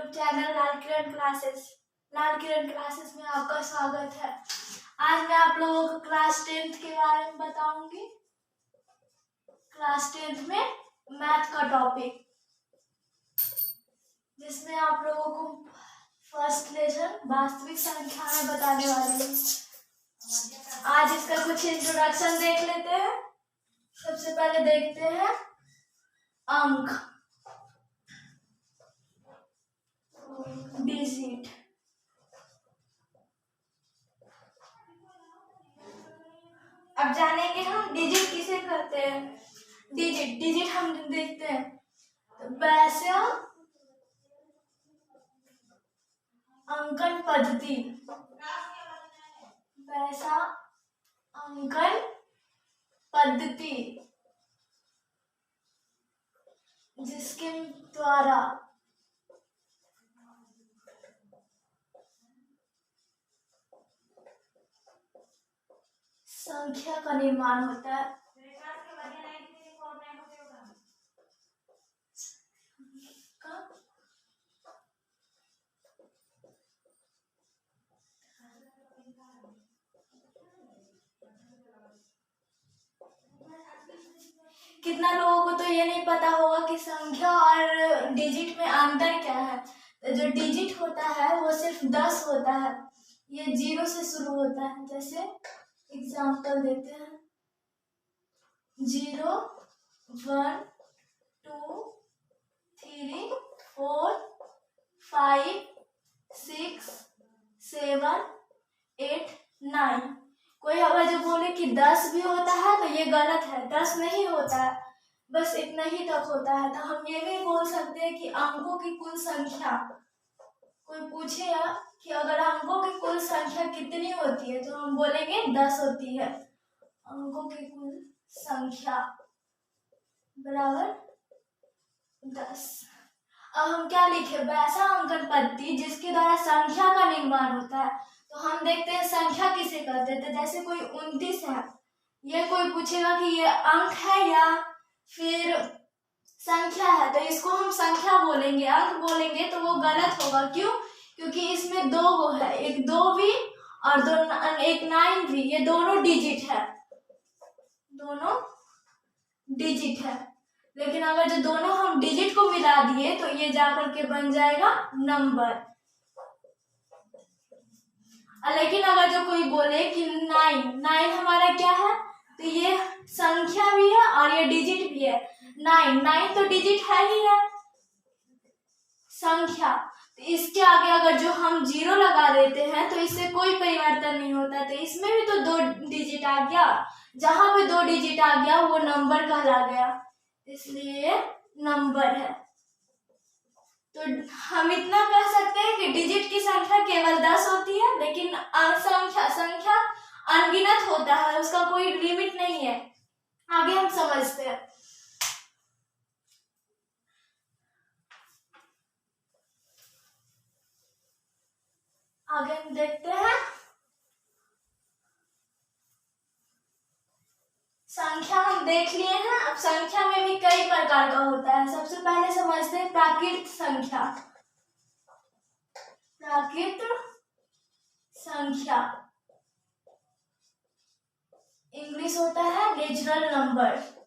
YouTube channel लाल किरण classes में आपका स्वागत है। आज मैं आप लोगों को क्लास 10th के बारे में बताऊंगी। क्लास 10th में मैथ का टॉपिक, जिसमें आप लोगों को फर्स्ट लेसन वास्तविक संख्याएं बताने वाली हूँ। आज इसका कुछ इंट्रोडक्शन देख लेते हैं। सबसे पहले देखते हैं अंक, डिजिट। अब जानेंगे हम डिजिट किसे कहते हैं। डिजिट हम देखते हैं तो वैसे अंकन पद्धति, वैसा अंकन पद्धति जिसके द्वारा संख्या का निर्माण होता है। कितना लोगों को तो ये नहीं पता होगा कि संख्या और डिजिट में अंतर क्या है। तो जो डिजिट होता है वो सिर्फ 10 होता है, ये 0 से शुरू होता है। जैसे एग्जाम्पल देते हैं 0 1 2 3 4 5 6 7 8 9। कोई अगर जो बोले कि 10 भी होता है तो ये गलत है, 10 नहीं होता है, बस इतना ही तक होता है। तो हम ये भी बोल सकते हैं कि अंकों की कुल संख्या, कोई पूछेगा कि अगर अंकों की कुल संख्या कितनी होती है तो हम बोलेंगे 10 होती है। अंकों की कुल संख्या बराबर 10। अब हम क्या लिखे, वैसा अंकन पद्धति जिसके द्वारा संख्या का निर्माण होता है। तो हम देखते हैं संख्या किसे कहते हैं। जैसे कोई 29 है, ये कोई पूछेगा कि ये अंक है या फिर संख्या है, तो इसको हम संख्या बोलेंगे, अंक बोलेंगे तो वो गलत होगा। क्यों? क्योंकि इसमें 2 वो है, एक 2 भी और एक 9 भी, ये दोनों डिजिट है, दोनों डिजिट है। लेकिन अगर जो दोनों हम डिजिट को मिला दिए तो ये जाकर के बन जाएगा नंबर। लेकिन अगर जो कोई बोले कि 9 हमारा क्या है, तो ये संख्या भी है और ये डिजिट भी है। 9 तो डिजिट है ही है, संख्या। तो इसके आगे अगर जो हम 0 लगा देते हैं तो इससे कोई परिवर्तन नहीं होता। तो इसमें भी तो 2 डिजिट आ गया, जहां भी 2 डिजिट आ गया वो नंबर कहला गया, इसलिए नंबर है। तो हम इतना कह सकते हैं कि डिजिट की संख्या केवल 10 होती है, लेकिन संख्या अनगिनत होता है, उसका कोई लिमिट नहीं है। आगे हम समझते हैं। आगे हम देखते हैं संख्या हम देख लिए हैं। अब संख्या में भी कई प्रकार का होता है। सबसे पहले समझते हैं प्राकृत संख्या। प्राकृत संख्या इंग्लिश होता है नेचुरल नंबर।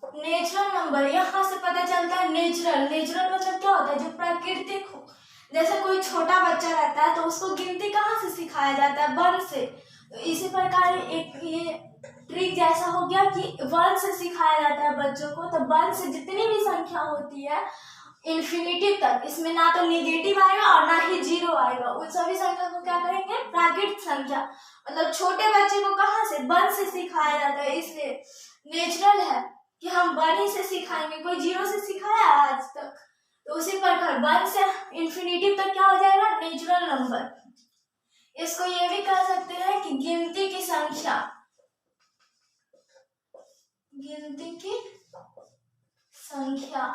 नेचुरल नंबर, यहाँ से पता चलता है नेचुरल मतलब क्या होता है, जो प्राकृतिक हो। जैसे कोई छोटा बच्चा रहता है तो उसको गिनती कहाँ से सिखाया जाता है, 1 से। तो इसी प्रकार एक ये ट्रिक जैसा हो गया कि 1 से सिखाया जाता है बच्चों को। तो 1 से जितनी भी संख्या होती है इन्फिनिटी तक, इसमें ना तो नेगेटिव आएगा और ना ही 0 आएगा, उन सभी संख्या को क्या करेंगे, प्राकृत संख्या। मतलब छोटे बच्चे को कहाँ से, 1 से सिखाया जाता है, इसलिए नेचुरल है कि हम 1 ही से सिखाएंगे। कोई 0 से सिखाया आज तक, तो उसी प्रकार 1 से इन्फिनिटी तक क्या हो जाएगा, नेचुरल नंबर। इसको ये भी कह सकते हैं कि गिनती की संख्या, गिनती की संख्या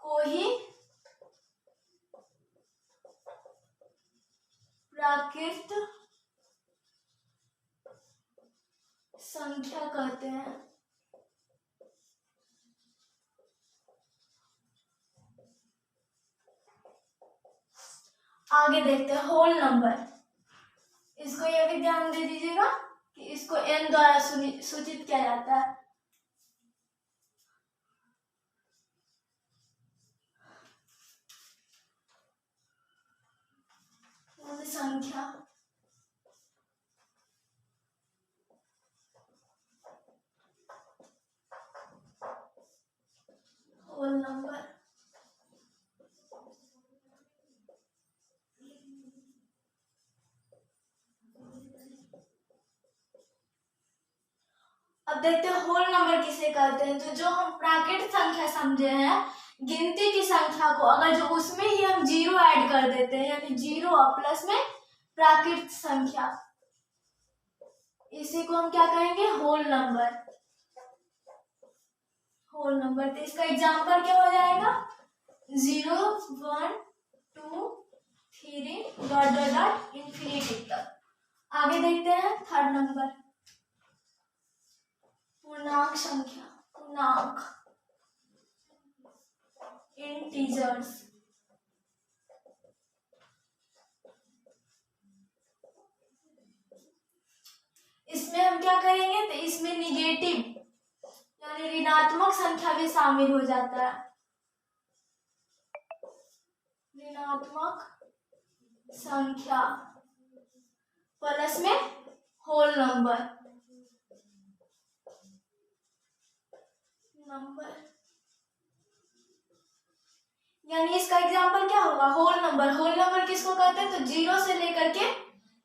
को ही प्राकृत संख्या कहते हैं। आगे देखते हैं होल नंबर। इसको ये भी ध्यान दे दीजिएगा कि इसको n द्वारा सूचित किया जाता है। संख्या होल नंबर। अब देखते हैं होल नंबर किसे कहते हैं। तो जो हम प्राकृत संख्या समझे हैं, गिनती की संख्या को अगर जो उसमें ही हम जीरो ऐड कर देते हैं, यानी जीरो और प्लस में प्राकृत संख्या, इसी को हम क्या कहेंगे, होल नंबर। Whole number. तो इसका एग्जाम्पल क्या हो जाएगा, 0 1 2 3 डॉट डॉट डॉट इंफिनिटी तक। आगे देखते हैं थर्ड नंबर, पूर्णांक संख्या। पूर्णांक इंटीजर्स। इसमें हम क्या करेंगे, तो इसमें निगेटिव यानी ऋणात्मक संख्या भी शामिल हो जाता है। ऋणात्मक संख्या प्लस में होल नंबर। यानी इसका एग्जांपल क्या होगा, होल नंबर। होल नंबर किसको कहते हैं, तो जीरो से लेकर के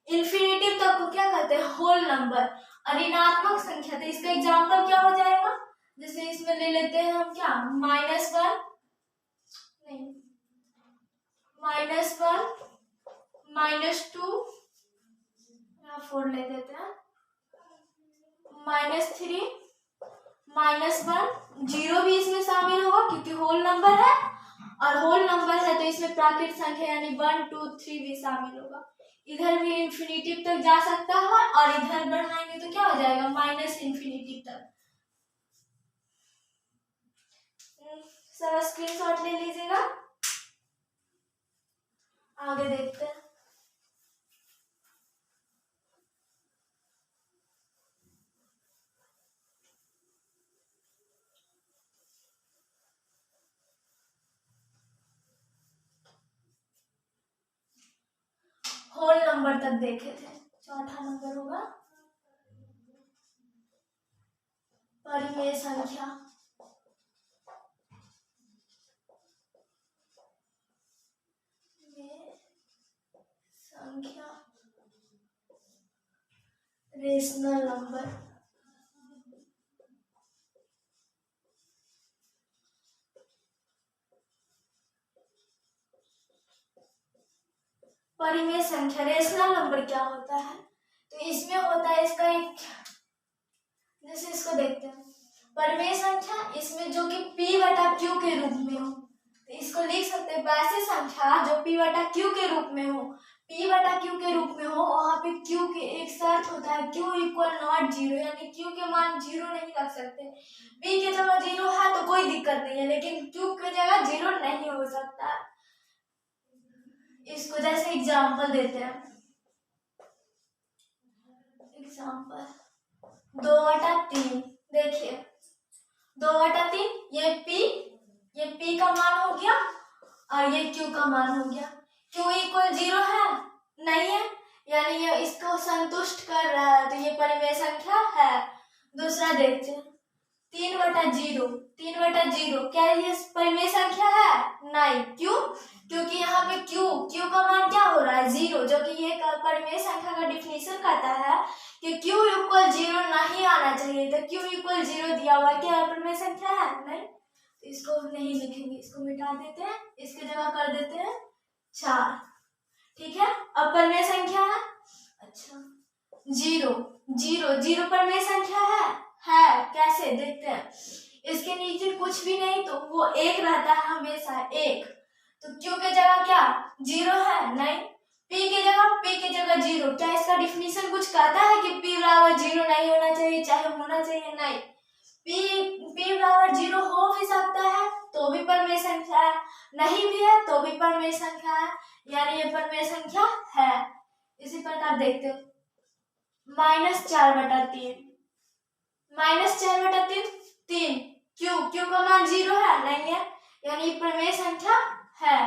इन्फिनिटी तक को क्या कहते हैं, होल नंबर। और ऋणात्मक संख्या, तो इसका एग्जांपल क्या हो जाएगा, जैसे इसमें ले लेते हैं हम क्या, -1 नहीं, -1 -2 4 ले देते हैं, -3 -1। जीरो भी इसमें शामिल होगा क्योंकि होल नंबर है, और होल नंबर है तो इसमें प्राकृत संख्या यानी 1 2 3 भी शामिल होगा। इधर भी इन्फिनिटी तक जा सकता है, और इधर बढ़ाएंगे तो क्या हो जाएगा, -इन्फिनिटी तक। सब स्क्रीनशॉट ले लीजिएगा। आगे देखते हैं, होल नंबर तक देखे थे। चौथा नंबर होगा परिमेय संख्या। संख्या रेशनल नंबर। परिमेय संख्या रेशनल नंबर क्या होता है, तो इसमें होता है इसका एक, जैसे इसको देखते हैं, परिमेय संख्या इसमें जो कि p/q के रूप में हो, तो इसको लिख सकते हैं वैसे संख्या जो p/q के रूप में हो। p/q के रूप में हो, वहां पे q के एक शर्त होता है, q = नॉट जीरो, यानी q के मान जीरो नहीं रख सकते। p की जगह जीरो है तो कोई दिक्कत नहीं है, लेकिन q की जगह जीरो नहीं हो सकता। इसको जैसे एग्जाम्पल देते हैं, एग्जाम्पल 2/3। देखिए 2/3, ये p का मान हो गया और ये q का मान हो गया। q = 0 है, नहीं है, यानी ये इसको संतुष्ट कर रहा है, तो ये परिमेय संख्या है। दूसरा देखते हैं 3/0। 3/0 क्या ये परिमेय संख्या है, नहीं। क्यों, क्योंकि यहाँ पे q का मान क्या हो रहा है, 0, जो कि ये परिमेय संख्या का डिफिनीशन कहता है कि q = 0 नहीं आना चाहिए। तो q = 0 दिया हुआ है, क्या परिमेय संख्या है, नहीं। तो इसको नहीं लिखेंगे, इसको मिटा देते हैं, इसके जगह कर देते हैं 4। ठीक है, अब परिमेय संख्या है, अच्छा 0 परिमेय संख्या है, कैसे देखते हैं, इसके नीचे कुछ भी नहीं तो वो 1 रहता है हमेशा, 1। तो q के जगह क्या 0 है, नहीं, p की जगह 0। क्या इसका डिफिनीशन कुछ कहता है कि p बराबर 0 नहीं होना चाहिए, चाहे होना चाहिए? नहीं, p बराबर 0 हो भी सकता है तो भी परमेय संख्या है, नहीं भी है तो भी परमेय संख्या है, यानी ये परमेय संख्या है। इसी प्रकार देखते हो -4/3, -4/3 3, क्यों का मान 0 है? नहीं है, यानी प्रमेय संख्या है।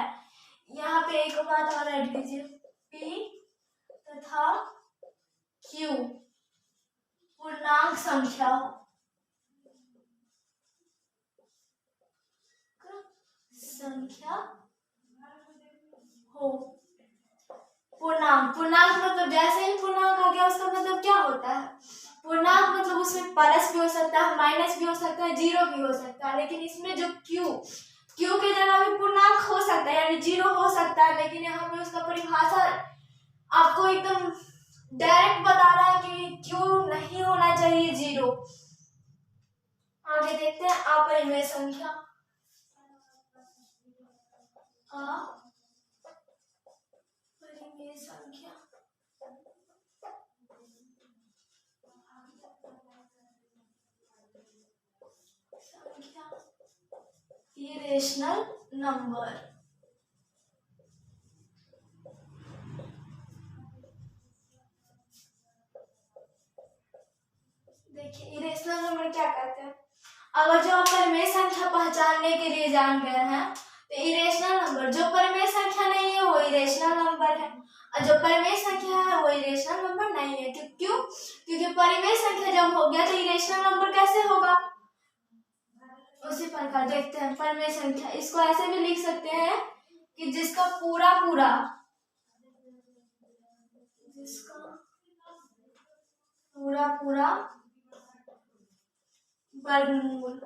यहाँ पे एक बात और ऐड कीजिए, p तथा q पूर्णांक संख्या हो। पूर्णांक मतलब जैसे ही पूर्णांक आ गया उसका मतलब क्या होता है? पूर्णांक मतलब उसमें प्लस भी हो सकता है, माइनस भी हो सकता है, 0 भी हो सकता है, लेकिन इसमें जो क्यू की जगह भी पूर्णांक हो सकता है, यानी 0 हो सकता है, लेकिन यहाँ पे उसका परिभाषा आपको एकदम डायरेक्ट बता रहा है कि क्यू नहीं होना चाहिए 0। आगे देखते हैं अपरिमेय संख्या। अपरिमेय संख्या इरेशनल नंबर। देखिए इरेशनल नंबर क्या कहते हैं? अगर जो आप परिमेय संख्या पहचानने के लिए जान गए हैं तो इरेशनल नंबर, जो परिमेय संख्या नहीं है वो इरेशनल नंबर है, और जो परिमेय संख्या है वो इरेशनल नंबर नहीं है। क्यों? क्योंकि परिमेय संख्या जब हो गया तो इरेशनल नंबर कैसे होगा? उसी प्रकार देखते हैं परिमेय संख्या, इसको ऐसे भी लिख सकते हैं कि जिसका पूरा वर्गमूल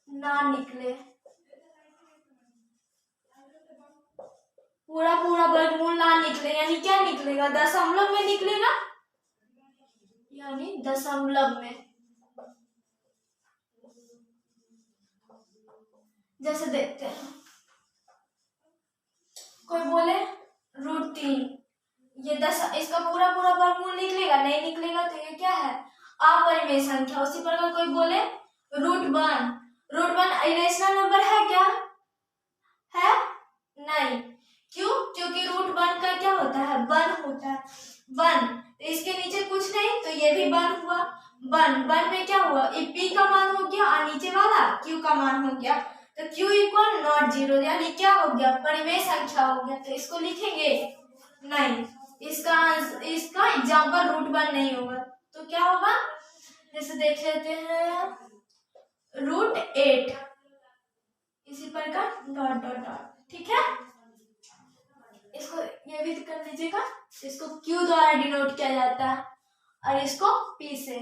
ना निकले, पूरा वर्गमूल ना निकले, यानी क्या निकलेगा? दशमलव में निकलेगा, यानी दशमलव में। जैसे देखते हैं कोई बोले √3, ये इसका पूरा वर्गमूल निकलेगा? नहीं निकलेगा, तो ये क्या है? अपरिमेय संख्या। उसी प्रकार कोई बोले √1 इरेशनल नंबर है क्या? है नहीं। क्यों? क्योंकि √1 का क्या होता है? 1 होता है। 1 तो इसके नीचे कुछ नहीं, तो ये भी 1 हुआ। 1 में क्या हुआ? p का मान हो गया और नीचे वाला q का मान हो गया, तो q = not 0, यानी क्या हो गया? परिमेय संख्या हो गया। तो इसको लिखेंगे नहीं, इसका एग्जाम्पल √1 नहीं होगा, तो क्या होगा? जैसे देख लेते हैं √8, इसी प्रकार ... ठीक है, इसको ये भी कर लीजिएगा। इसको Q द्वारा डिनोट किया जाता है और इसको P से।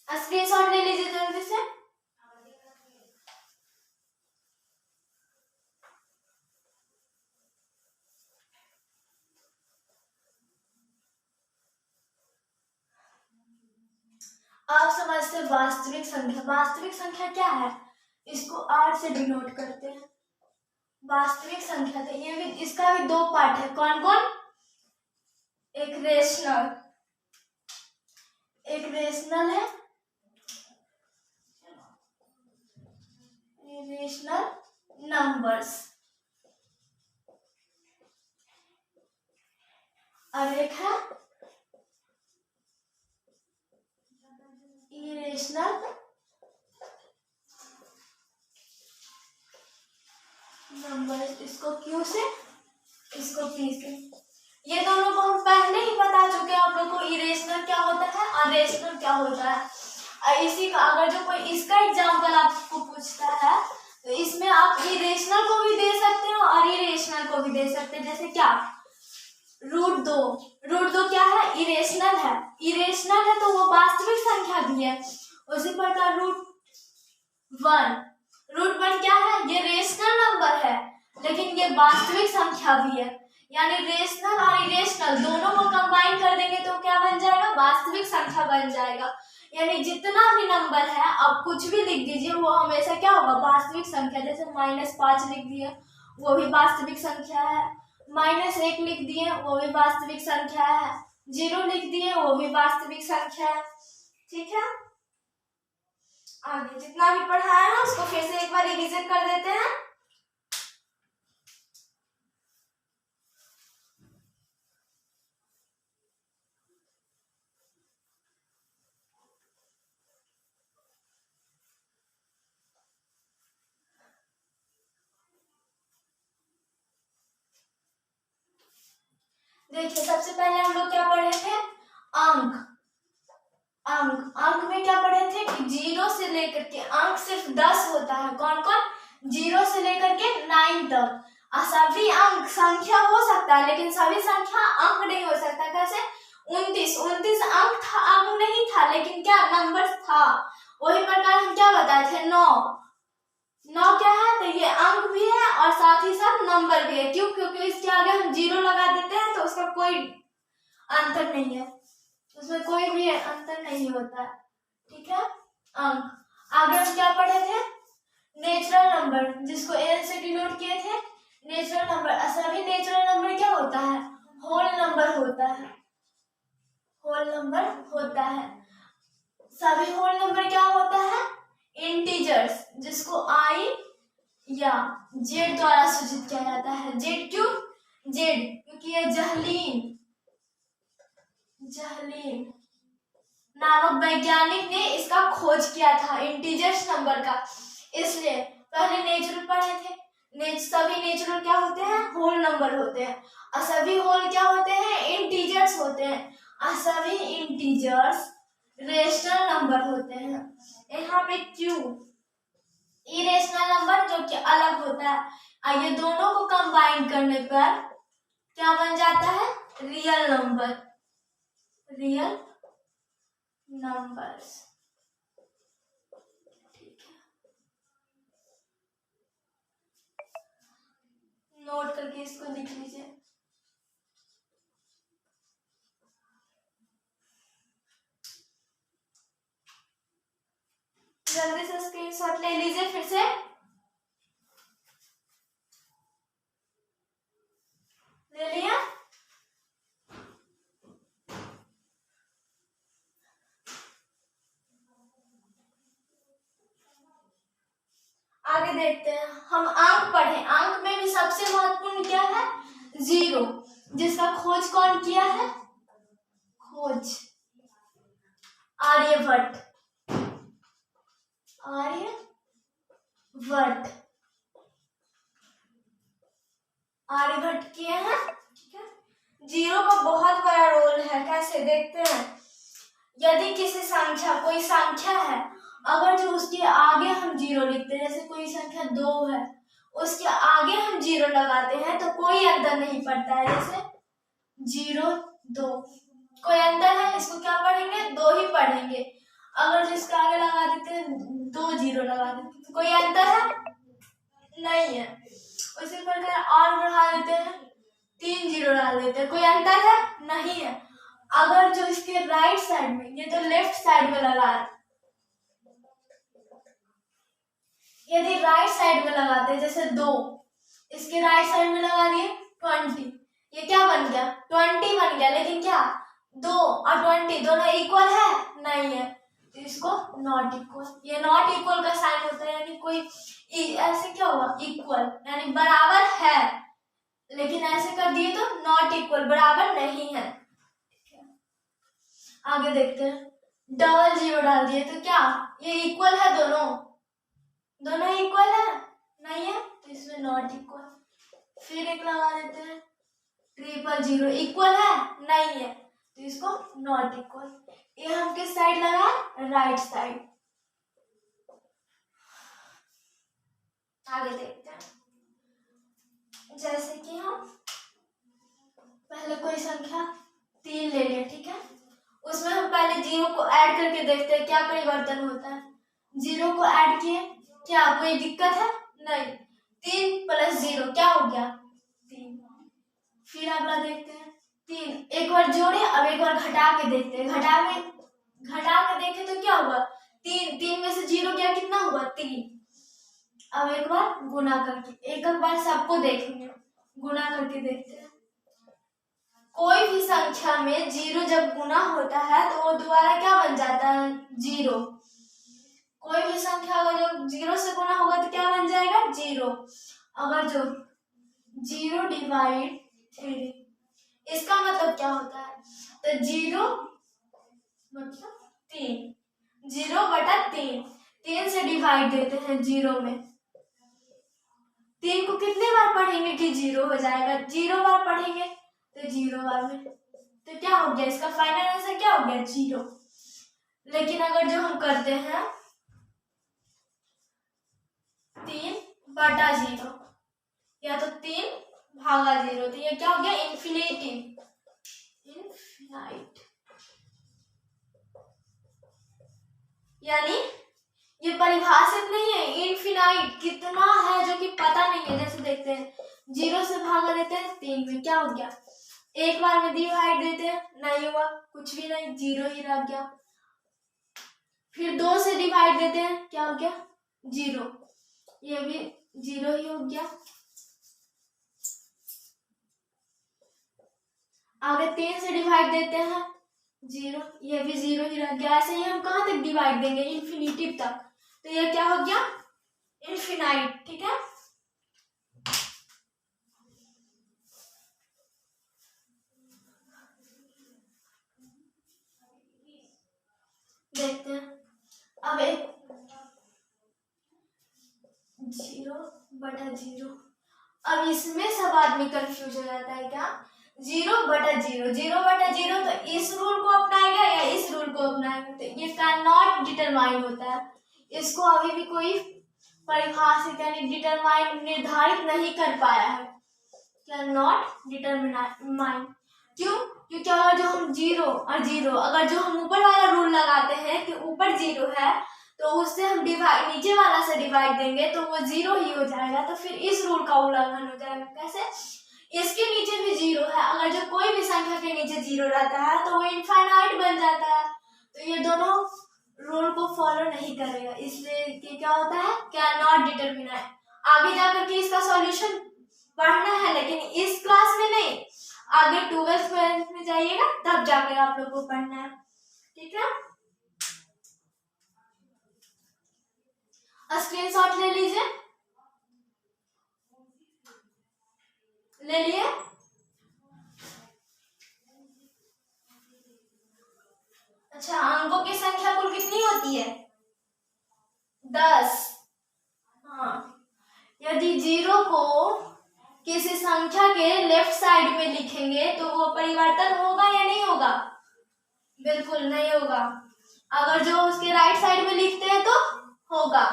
स्क्रीनशॉट ले लीजिए जल्दी से। आप समझते वास्तविक संख्या। वास्तविक संख्या क्या है? इसको R से डिनोट करते हैं। वास्तविक संख्या तो ये भी, इसका भी 2 पार्ट है। कौन कौन? एक रेशनल है, इरेशनल नंबर्स, और एक है इरेशनल नंबर्स। इसको Q से, इसको P से। ये दोनों को हम पहले ही बता चुके हैं आप लोग को, इरेशनल क्या होता है और रेशनल क्या होता है। और इसी का अगर जो कोई इसका एग्जाम्पल आपको पूछता है तो इसमें आप इरेशनल को भी दे सकते हो और इरेशनल को भी दे सकते हैं। जैसे क्या? √2 क्या है? इरेशनल है। इरेशनल है तो वो वास्तविक संख्या भी है। उसी प्रकार √1 क्या है? ये रेशनल नंबर है, लेकिन ये वास्तविक संख्या भी है, यानी रेशनल और इरेशनल दोनों को कंबाइन कर देंगे तो क्या बन जाएगा? वास्तविक संख्या बन जाएगा। यानी जितना भी नंबर है आप कुछ भी लिख दीजिए, वो हमेशा क्या होगा, वास्तविक संख्या। जैसे -5 लिख दिए वो भी वास्तविक संख्या है, -1 लिख दिए वो भी वास्तविक संख्या है, 0 लिख दिए वो भी वास्तविक संख्या है। ठीक है, आगे जितना भी पढ़ा है ना उसको फिर से एक बार रिवीजन कर देते हैं। देखिए सबसे पहले हम लोग क्या पढ़े थे, अंक। अंक में क्या पढ़े थे कि 0 से लेकर के अंक सिर्फ 10 होता है। कौन कौन, 0 से लेकर के 9 तक। सभी अंक संख्या हो सकता है लेकिन सभी संख्या अंक नहीं हो सकता। कैसे, 29 अंक था, अंक नहीं था लेकिन क्या नंबर था। वही प्रकार हम क्या बताए थे, 9 क्या है, तो ये अंक भी है और साथ ही साथ नंबर भी है। क्यों, क्योंकि इसके आगे हम 0 लगा देते हैं तो उसका कोई अंतर नहीं है, उसमें कोई भी अंतर नहीं होता है। ठीक है, अंक। आगे हम क्या पढ़े थे, नेचुरल नंबर, जिसको एन से डिनोट किए थे। नेचुरल नंबर, सभी नेचुरल नंबर क्या होता है, होल नंबर होता है, होल नंबर होता है। सभी होल नंबर क्या होता है, इंटीजर्स, जिसको आई या जेड द्वारा सूचित किया जाता है। जेड क्यों, जेड क्योंकि यह जहलीन नामक वैज्ञानिक ने इसका खोज किया था, इंटीजर्स नंबर का। इसलिए पहले नेचुरल पढ़े थे, सभी नेचुरल क्या होते हैं, होल नंबर होते हैं। और सभी होल क्या होते हैं, इंटीजर्स होते हैं। और सभी इंटीजर्स रेशनल नंबर होते हैं। यहाँ पे क्यू, इरेशनल नंबर जो कि अलग होता है। ये दोनों को कंबाइन करने पर क्या बन जाता है, रियल नंबर, रियल नंबर्स। ठीक है, नोट करके इसको लिख लीजिए। जल्दी से स्क्रीनशॉट ले लीजिए, फिर से ले लिया। आगे देखते हैं, हम अंक पढ़े। अंक में भी सबसे महत्वपूर्ण क्या है, 0, जिसका खोज कौन किया है, खोज आर्यभट्ट, आर्यभट्ट किए हैं। ठीक है, 0 का बहुत बड़ा रोल है। कैसे, देखते हैं। यदि किसी संख्या, कोई संख्या है, अगर जो उसके आगे हम 0 लिखते हैं, जैसे कोई संख्या 2 है, उसके आगे हम 0 लगाते हैं तो कोई अंतर नहीं पड़ता है। जैसे 0 2, कोई अंतर है, इसको क्या पढ़ेंगे, 2 ही पढ़ेंगे। अगर जिसके आगे लगा देते हैं 2 0 लगा देते हैं तो कोई अंतर है, नहीं है। उसी प्रकार और बढ़ा देते हैं, 3 0 डाल देते हैं, कोई अंतर है, नहीं है। अगर जो इसके राइट साइड में, ये तो लेफ्ट साइड में लगा है, यदि राइट साइड में लगाते हैं, जैसे 2, इसके राइट साइड में लगा दिए 20, ये क्या बन गया, 20 बन गया। लेकिन क्या 2 और 20 दोनों इक्वल है, नहीं है, तो इसको नॉट इक्वल। ये नॉट इक्वल का साइन होता है, यानी कोई ऐसे क्या हुआ, इक्वल यानी बराबर है, लेकिन ऐसे कर दिए तो नॉट इक्वल, बराबर नहीं है। आगे देखते हैं, डबल 0 डाल दिए तो क्या ये इक्वल है, दोनों इक्वल है, नहीं है, तो इसमें नॉट इक्वल। फिर एक लगा देते हैं, 000 इक्वल है, नहीं है, तो इसको नॉट इक्वल। ये हम किस साइड लगा, राइट साइड। आगे देखते हैं, जैसे कि हम पहले कोई संख्या 3 ले लें। ठीक है, उसमें हम पहले 0 को ऐड करके देखते हैं क्या परिवर्तन होता है। 0 को ऐड किए, क्या कोई दिक्कत है, नहीं, 3 + 0 क्या हो गया, 3। फिर अगला देखते हैं, 3 एक बार जोड़े, अब एक बार घटा के देखते हैं। घटा के देखे तो क्या हुआ, 3, 3 में से 0 गया, कितना हुआ 3। अब एक बार गुना करके, एक बार सबको देखेंगे, गुना करके देखते हैं। कोई भी संख्या में 0 जब गुना होता है तो वो दोबारा क्या बन जाता है, 0। कोई भी संख्या अगर जब 0 से गुना होगा तो क्या बन जाएगा, 0। अगर जो 0 डिवाइड 3, इसका मतलब क्या होता है, तो 0 मतलब 3, 0/3, 3 से डिवाइड देते हैं 0 में। 3 को कितने बार पढ़ेंगे कि 0 हो जाएगा, 0 बार पढ़ेंगे तो 0 बार में, तो क्या हो गया, इसका फाइनल आंसर क्या हो गया, 0। लेकिन अगर जो हम करते हैं 3/0 या तो 3/0, तो ये क्या हो गया, इन्फिनिटी, इनफिनाइट, यानी ये परिभाषित नहीं है, इनफिनाइट कितना है जो कि पता नहीं है। जैसे देखते हैं 0 से भागा देते हैं 3 में, क्या हो गया, एक बार में डिवाइड देते हैं, नहीं हुआ, कुछ भी नहीं, 0 ही रह गया। फिर 2 से डिवाइड देते हैं, क्या हो गया, 0, ये भी 0 ही हो गया। आगे 3 से डिवाइड देते हैं 0, ये भी 0 ही रह गया। ऐसे ही हम कहाँ तक डिवाइड देंगे, इन्फिनिटी तक, तो ये क्या हो गया, इनफिनाइट। ठीक है, देखते हैं। अब 0/0, अब इसमें सब आदमी कंफ्यूज हो जाता है, क्या 0/0, 0/0, तो इस रूल को अपनाएगा या इस रूल को अपनाएगा, तो ये कैन नॉट डिटरमाइन होता है। इसको अभी भी कोई परिभाषित यानी डिटरमाइन निर्धारित नहीं कर पाया है, कैन नॉट डिटरमाइन। क्यों, क्योंकि अगर जो हम 0 और 0, अगर जो हम ऊपर वाला रूल लगाते हैं कि ऊपर 0 है तो उससे हम डिवाइड, नीचे वाला से डिवाइड देंगे तो वो 0 ही हो जाएगा, तो फिर इस रूल का उल्लंघन हो जाएगा। कैसे, इसके नीचे भी 0 है, अगर जो कोई भी संख्या के नीचे 0 रहता है तो वो इनफाइनाइट बन जाता है, तो ये दोनों रूल को फॉलो नहीं करेगा, इसलिए ये क्या होता है, कैन नॉट डिटरमिन। आगे जाकर के इसका सॉल्यूशन पढ़ना है, लेकिन इस क्लास में नहीं, आगे 12th में जाइएगा तब जाकर आप लोग को पढ़ना है। ठीक है, स्क्रीनशॉट ले लीजिए, ले लिए। अच्छा, अंकों की संख्या कुल कितनी होती है, 10। हाँ, यदि 0 को किसी संख्या के लेफ्ट साइड में लिखेंगे तो वो परिवर्तन होगा या नहीं होगा, बिल्कुल नहीं होगा। अगर जो उसके राइट साइड में लिखते हैं तो होगा।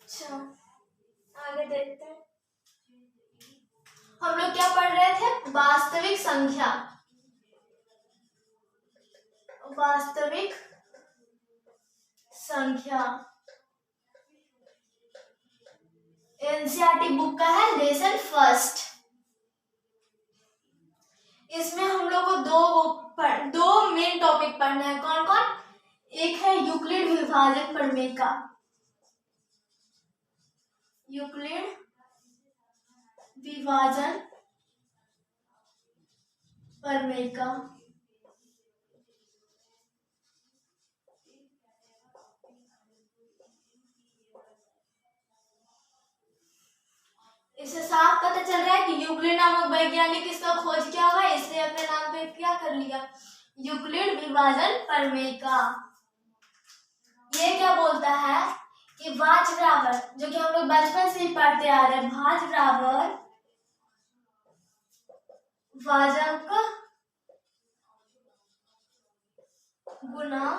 अच्छा, आगे देखते हैं, हम लोग क्या पढ़ रहे थे, वास्तविक संख्या, वास्तविक संख्या, एनसीईआरटी बुक का है, लेसन फर्स्ट। इसमें हम लोग को दो मेन टॉपिक पढ़ना है, कौन कौन, एक है यूक्लिड विभाजक प्रमेय का, यूक्लिड विभाजन प्रमेय का, इससे साफ पता चल रहा है कि यूक्लिड नामक वैज्ञानिक इसका खोज क्या हुआ, इसलिए अपने नाम पे क्या कर लिया, यूक्लिड विभाजन प्रमेय का। ये क्या बोलता है कि भाज्य बराबर, जो कि हम लोग बचपन से ही पढ़ते आ रहे हैं, भाज्य बराबर भाजक गुना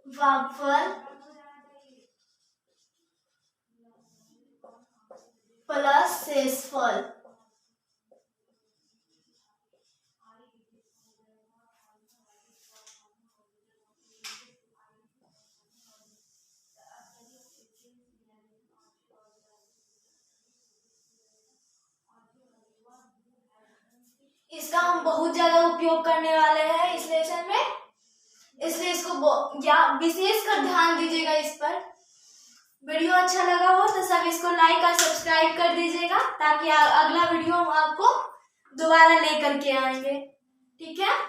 भागफल प्लस शेषफल। इसका हम बहुत ज्यादा उपयोग करने वाले हैं इस लेसन में। विशेष कर ध्यान दीजिएगा इस पर। वीडियो अच्छा लगा हो तो सब इसको लाइक और सब्सक्राइब कर दीजिएगा, ताकि अगला वीडियो हम आपको दोबारा लेकर के आएंगे। ठीक है।